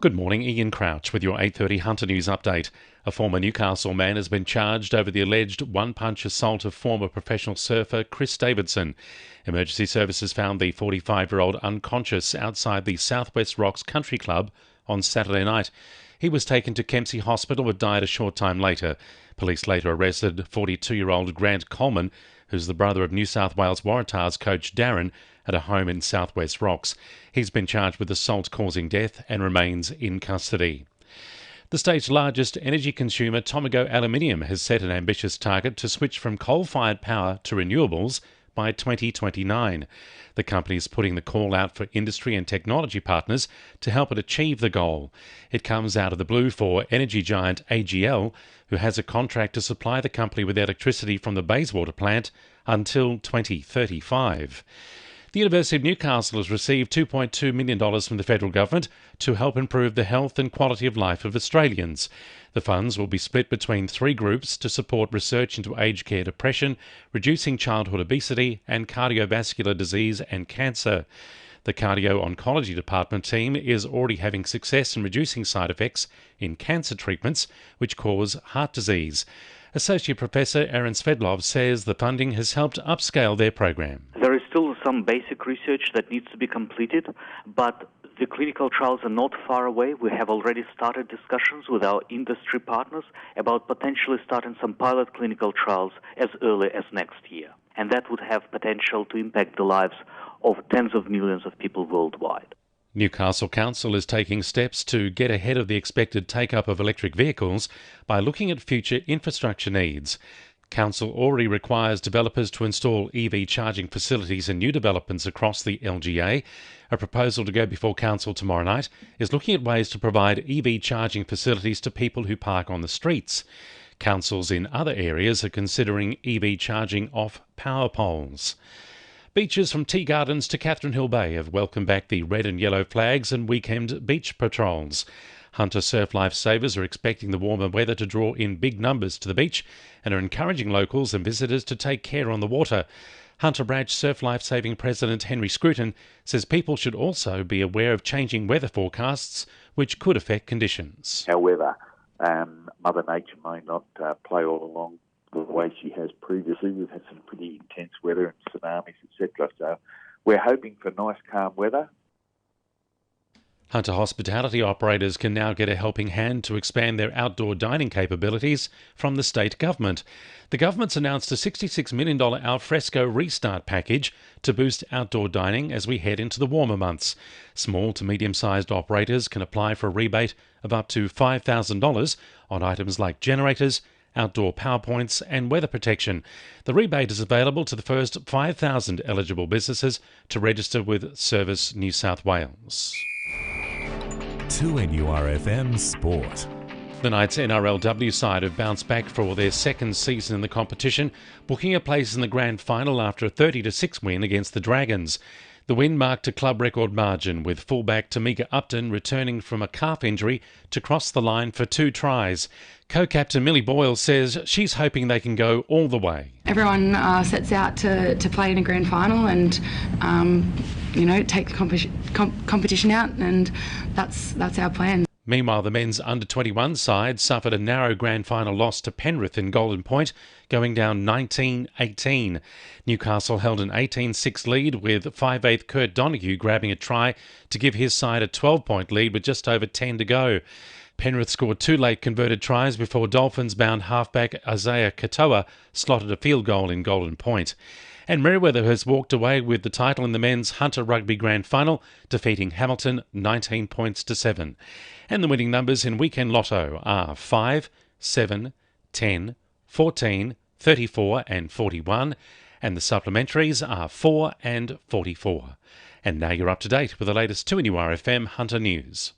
Good morning, Ian Crouch with your 8:30 Hunter News update. A former Newcastle man has been charged over the alleged one-punch assault of former professional surfer Chris Davidson. Emergency services found the 45-year-old unconscious outside the Southwest Rocks Country Club on Saturday night. He was taken to Kempsey Hospital but died a short time later. Police later arrested 42-year-old Grant Coleman, who's the brother of New South Wales Waratahs coach Darren, at a home in Southwest Rocks. He's been charged with assault causing death and remains in custody. The state's largest energy consumer, Tomago Aluminium, has set an ambitious target to switch from coal-fired power to renewables by 2029. The company is putting the call out for industry and technology partners to help it achieve the goal. It comes out of the blue for energy giant AGL, who has a contract to supply the company with electricity from the Bayswater plant until 2035. The University of Newcastle has received $2.2 million from the federal government to help improve the health and quality of life of Australians. The funds will be split between three groups to support research into aged care depression, reducing childhood obesity and cardiovascular disease and cancer. The cardio-oncology department team is already having success in reducing side effects in cancer treatments which cause heart disease. Associate Professor Aaron Svedlov says the funding has helped upscale their program. There is still some basic research that needs to be completed, but the clinical trials are not far away. We have already started discussions with our industry partners about potentially starting some pilot clinical trials as early as next year. And that would have potential to impact the lives of tens of millions of people worldwide. Newcastle Council is taking steps to get ahead of the expected take-up of electric vehicles by looking at future infrastructure needs. Council already requires developers to install EV charging facilities in new developments across the LGA. A proposal to go before Council tomorrow night is looking at ways to provide EV charging facilities to people who park on the streets. Councils in other areas are considering EV charging off power poles. Beaches from Tea Gardens to Catherine Hill Bay have welcomed back the red and yellow flags and weekend beach patrols. Hunter surf lifesavers are expecting the warmer weather to draw in big numbers to the beach and are encouraging locals and visitors to take care on the water. Hunter Branch Surf Lifesaving President Henry Scruton says people should also be aware of changing weather forecasts which could affect conditions. However, Mother Nature may not play all along the way she has previously. We've had some pretty intense weather and tsunamis, etc. So we're hoping for nice, calm weather. Hunter hospitality operators can now get a helping hand to expand their outdoor dining capabilities from the state government. The government's announced a $66 million alfresco restart package to boost outdoor dining as we head into the warmer months. Small to medium-sized operators can apply for a rebate of up to $5,000 on items like generators, outdoor power points and weather protection. The rebate is available to the first 5,000 eligible businesses to register with Service New South Wales. 2NURFM Sport. The Knights NRLW side have bounced back for their second season in the competition, booking a place in the grand final after a 30-6 win against the Dragons. The win marked a club record margin, with fullback Tamika Upton returning from a calf injury to cross the line for 2 tries. Co-captain Millie Boyle says she's hoping they can go all the way. Everyone sets out to play in a grand final and, take the competition out, and that's our plan. Meanwhile, the men's under-21 side suffered a narrow grand final loss to Penrith in Golden Point, going down 19-18. Newcastle held an 18-6 lead, with 5/8 Kurt Donahue grabbing a try to give his side a 12-point lead with just over 10 to go. Penrith scored 2 late converted tries before Dolphins-bound halfback Isaiah Katoa slotted a field goal in Golden Point. And Merewether has walked away with the title in the men's Hunter Rugby Grand Final, defeating Hamilton 19 points to 7. And the winning numbers in Weekend Lotto are 5, 7, 10, 14, 34 and 41, and the supplementaries are 4 and 44. And now you're up to date with the latest 2NURFM Hunter News.